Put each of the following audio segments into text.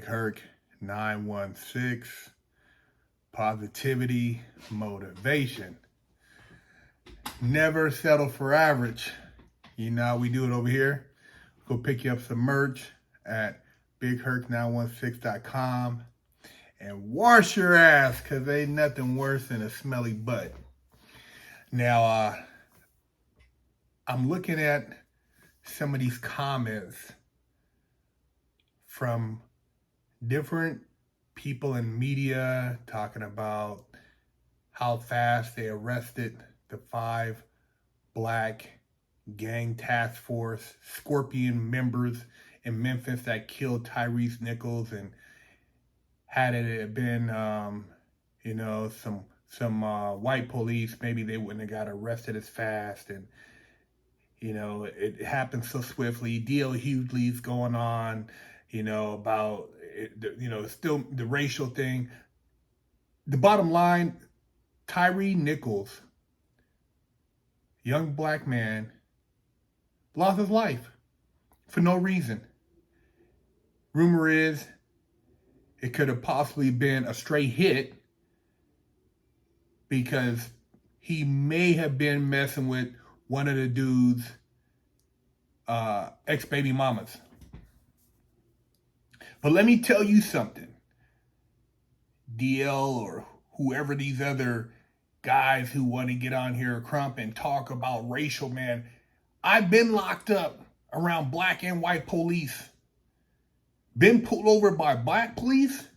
Big Herc 916. Positivity, motivation. Never settle for average. You know how we do it over here. Go pick you up some merch at bigherc916.com and wash your ass, because ain't nothing worse than a smelly butt. Now, I'm looking at some of these comments from different people in media talking about how fast they arrested the 5 black gang task force Scorpion members in Memphis that killed Tyre Nichols, and had it been some white police, maybe they wouldn't have got arrested as fast. And it happened so swiftly. Deal hugely's going on, about still the racial thing. The bottom line, Tyre Nichols, young black man, lost his life for no reason. Rumor is it could have possibly been a stray hit, because he may have been messing with one of the dude's ex-baby mamas. But let me tell you something. DL or whoever these other guys who want to get on here, Crump, and talk about racial, man. I've been locked up around black and white police. Been pulled over by black police.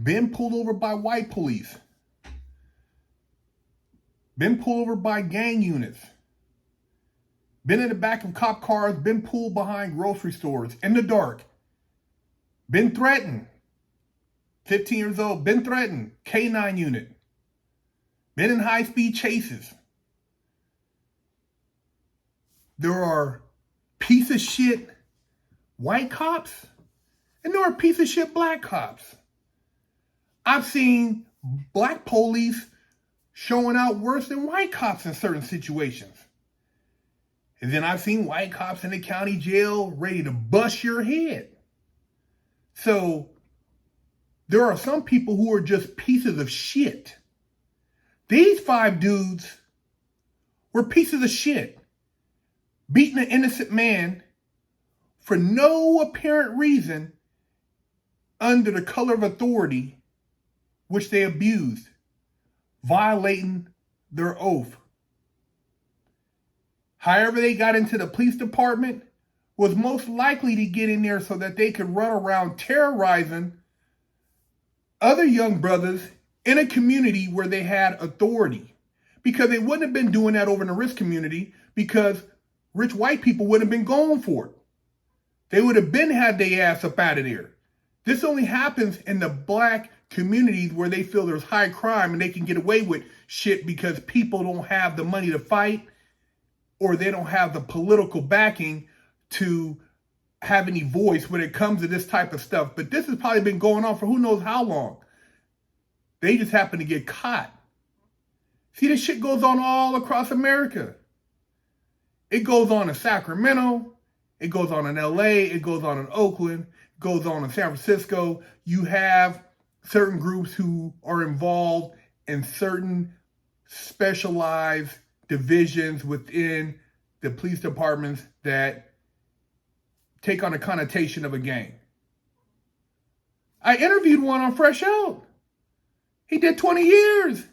Been pulled over by white police. Been pulled over by gang units. Been in the back of cop cars. Been pulled behind grocery stores in the dark. Been threatened. 15 years old. Been threatened. K9 unit. Been in high-speed chases. There are piece of shit white cops, and there are piece of shit black cops. I've seen black police showing out worse than white cops in certain situations. And then I've seen white cops in the county jail ready to bust your head. So there are some people who are just pieces of shit. These 5 dudes were pieces of shit, beating an innocent man for no apparent reason under the color of authority, which they abused, violating their oath. However they got into the police department was most likely to get in there so that they could run around terrorizing other young brothers in a community where they had authority. Because they wouldn't have been doing that over in the rich community, because rich white people wouldn't have been going for it. They would have been had their ass up out of there. This only happens in the black communities where they feel there's high crime and they can get away with shit because people don't have the money to fight, or they don't have the political backing to have any voice when it comes to this type of stuff. But this has probably been going on for who knows how long. They just happen to get caught. See, this shit goes on all across America. It goes on in Sacramento. It goes on in LA. It goes on in Oakland. It goes on in San Francisco. You have certain groups who are involved in certain specialized divisions within the police departments that take on a connotation of a gang. I interviewed one on Fresh Out. He did 20 years.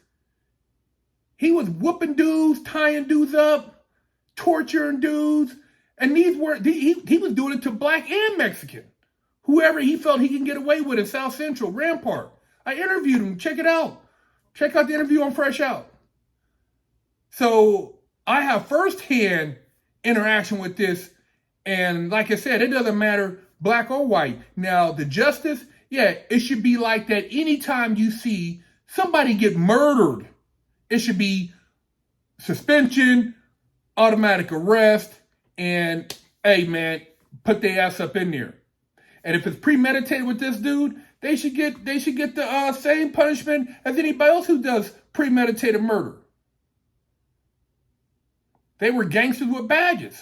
He was whooping dudes, tying dudes up, torturing dudes. And he was doing it to black and Mexican. Whoever he felt he can get away with in South Central, Rampart. I interviewed him. Check it out. Check out the interview on Fresh Out. So I have firsthand interaction with this. And like I said, it doesn't matter black or white. Now, the justice, yeah, it should be like that anytime you see somebody get murdered. It should be suspension, automatic arrest, and, hey, man, put their ass up in there. And if it's premeditated with this dude, they should get the same punishment as anybody else who does premeditated murder. They were gangsters with badges.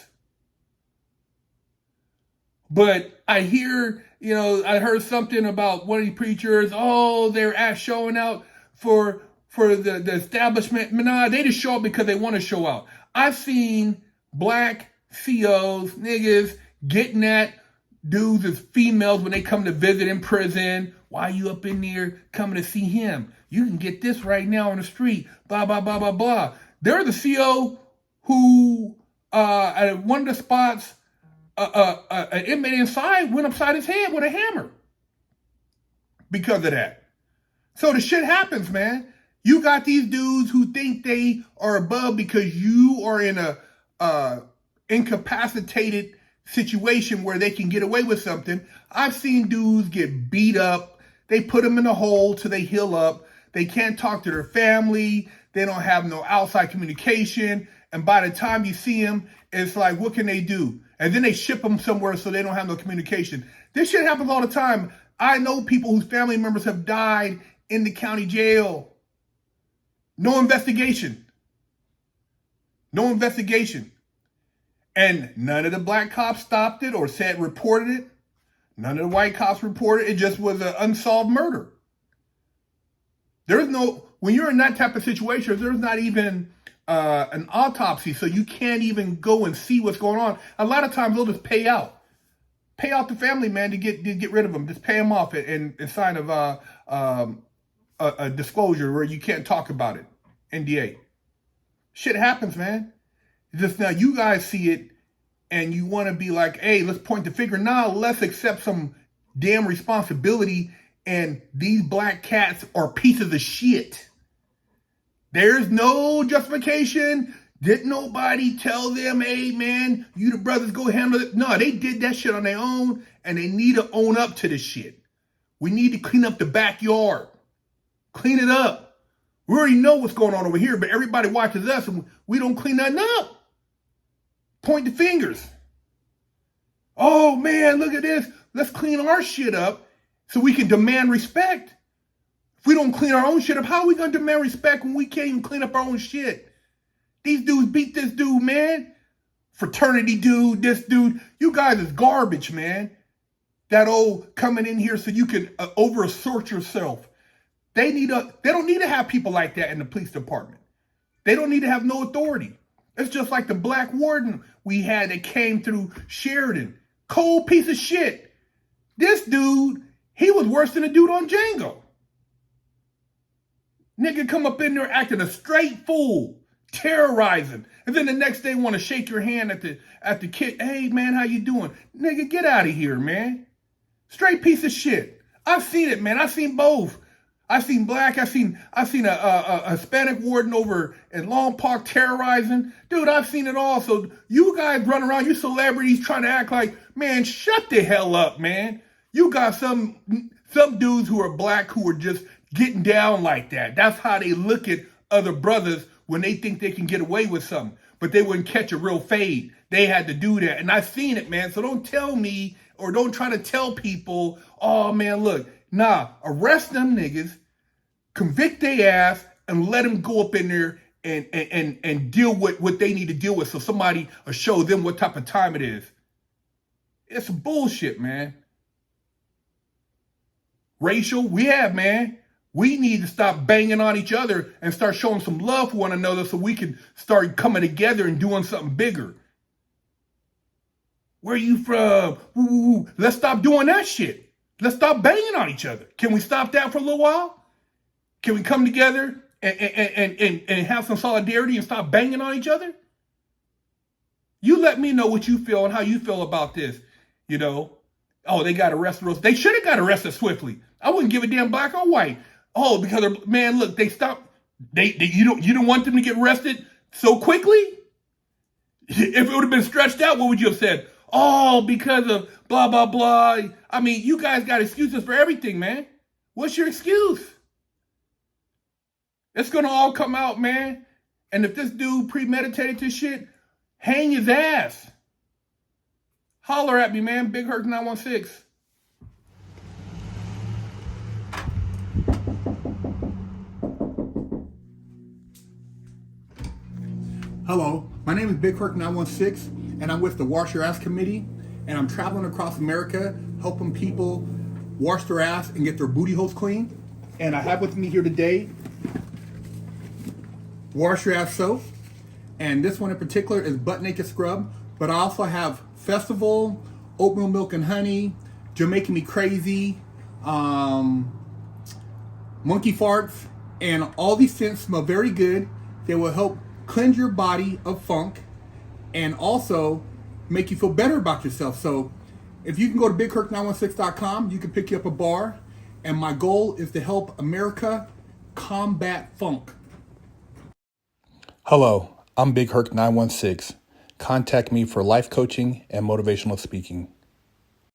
But I hear I heard something about one of these preachers. Oh, they're showing out for the establishment. Nah, they just show up because they want to show out. I've seen black COs, niggas, getting at dudes as females when they come to visit in prison. Why you up in there coming to see him? You can get this right now on the street. Blah, blah, blah, blah, blah. There's a CO who, at one of the spots, an inmate inside went upside his head with a hammer because of that. So the shit happens, man. You got these dudes who think they are above because you are in a incapacitated situation where they can get away with something. I've seen dudes get beat up. They put them in a hole till they heal up. They can't talk to their family. They don't have no outside communication. And by the time you see them, it's like, what can they do? And then they ship them somewhere so they don't have no communication. This shit happens all the time. I know people whose family members have died in the county jail. No investigation. No investigation. And none of the black cops stopped it or reported it. None of the white cops reported it. It just was an unsolved murder. When you're in that type of situation, there's not even an autopsy, so you can't even go and see what's going on. A lot of times they'll just pay out the family, man, to get rid of them. Just pay them off in sign of a disclosure where you can't talk about it. NDA. Shit happens, man. Just now you guys see it and you want to be like, hey, let's point the finger. Now let's accept some damn responsibility. And these black cats are pieces of shit. There's no justification. Didn't nobody tell them, hey, man, you the brothers go handle it? No, they did that shit on their own, and they need to own up to this shit. We need to clean up the backyard. Clean it up. We already know what's going on over here, but everybody watches us, and we don't clean nothing up. Point the fingers. Oh, man, look at this. Let's clean our shit up so we can demand respect. If we don't clean our own shit up, how are we going to demand respect when we can't even clean up our own shit? These dudes beat this dude, man. Fraternity dude, this dude. You guys is garbage, man. That old coming in here so you can over-assert yourself. They don't need to have people like that in the police department. They don't need to have no authority. It's just like the black warden we had that came through Sheridan. Cold piece of shit. This dude, he was worse than the dude on Django. Nigga come up in there acting a straight fool, terrorizing. And then the next day want to shake your hand at the kid. Hey, man, how you doing? Nigga, get out of here, man. Straight piece of shit. I've seen it, man. I've seen both. I've seen black. I've seen a Hispanic warden over in Long Park terrorizing. Dude, I've seen it all. So you guys run around, you celebrities trying to act like, man, shut the hell up, man. You got some dudes who are black who are just getting down like that. That's how they look at other brothers when they think they can get away with something. But they wouldn't catch a real fade. They had to do that. And I've seen it, man. So don't tell me or don't try to tell people, oh, man, look. Nah, arrest them niggas, convict their ass, and let them go up in there and deal with what they need to deal with so somebody will show them what type of time it is. It's bullshit, man. Racial, man. We need to stop banging on each other and start showing some love for one another so we can start coming together and doing something bigger. Where you from? Ooh, let's stop doing that shit. Let's stop banging on each other. Can we stop that for a little while? Can we come together and have some solidarity and stop banging on each other? You let me know what you feel and how you feel about this. Oh, they got arrested. They should have got arrested swiftly. I wouldn't give a damn black or white. Oh, because man, look, they stopped. You don't want them to get arrested so quickly? If it would have been stretched out, what would you have said? Oh, because of blah, blah, blah. I mean, you guys got excuses for everything, man. What's your excuse? It's going to all come out, man. And if this dude premeditated this shit, hang his ass. Holler at me, man. Big Herc 916. Hello, my name is Big Herc 916, and I'm with the Wash Your Ass Committee. and I'm traveling across America helping people wash their ass and get their booty holes clean. And I have with me here today Wash Your Ass Soap, and this one in particular is Butt Naked Scrub. But I also have Festival, Oatmeal Milk and Honey, Jamaican Me Crazy, Monkey Farts, and all these scents smell very good. They will help cleanse your body of funk and also make you feel better about yourself. So if you can go to BigKirk916.com, you can pick you up a bar. And my goal is to help America combat funk. Hello, I'm Big Kirk 916. Contact me for life coaching and motivational speaking.